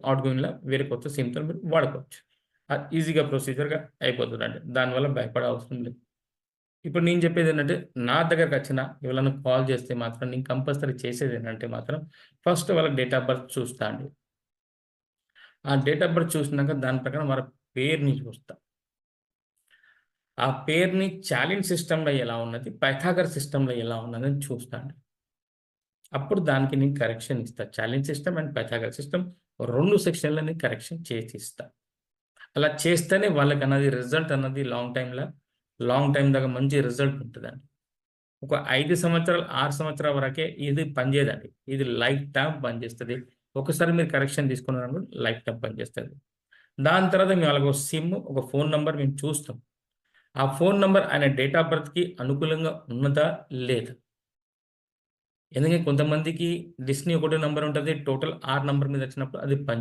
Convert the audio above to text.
Out గోయింగ్‌లా వేరే కొత్త సిమ్‌తో మీరు వాడుకోవచ్చు. ఈజీగా ప్రొసీజర్‌గా అయిపోతదండి. దానివల్ల భయపడే అవసరం లేదు. ఇప్పుడు నేను చెప్పేదేంటంటే, నా దగ్గరకొచ్చిన ఎవరైనా కాల్ చేస్తే మాత్రం నేను కంపల్సరీ చేసేదేంటంటే మాత్రం, ఫస్ట్ వాళ్ళ డేట్ ఆఫ్ బర్త్ చూస్తా అండి. ఆ డేట్ ఆఫ్ బర్త్ చూసినాక దాని ప్రకారం వాళ్ళ పేరుని చూస్తా. ఆ పేరుని చాలిన్ సిస్టమ్‌లో ఎలా ఉన్నది, పైథాగరస్ సిస్టమ్‌లో ఎలా ఉన్నదని చూస్తా అండి. అప్పుడు దానికి నేను కరెక్షన్ ఇస్తా. చాలిన్ సిస్టమ్ అండ్ పైథాగరస్ సిస్టమ్ 2 సెక్షన్‌లో నేను కరెక్షన్ చేసిస్తా. అలా చేస్తేనే వాళ్ళకన్నది రిజల్ట్ అన్నది లాంగ్ టైమ్ దాకా మంచి రిజల్ట్ ఉంటదండి. ఒక 5 సంవత్సరాలు, 6 సంవత్సరాల వరకే ఇది పనిచేయదండి. ఇది లైఫ్ టైమ్ పనిచేస్తది. ఒకసారి మీరు కరెక్షన్ తీసుకున్నారనుకోండి లైఫ్ టైమ్ పనిచేస్తది. దాని తర్వాత మేము వాళ్ళకి ఒక సిమ్, ఒక ఫోను నంబర్ మేము చూస్తాం. ఆ ఫోను నంబర్ ఆయన డేట్ ఆఫ్ బర్త్‌కి అనుకూలంగా ఉన్నదా? లేదా? ఎందుకంటే కొంతమందికి డెస్టినీ ఒకటే నంబర్ ఉంటది. టోటల్ 6 నంబర్ మీద వచ్చినప్పుడు అది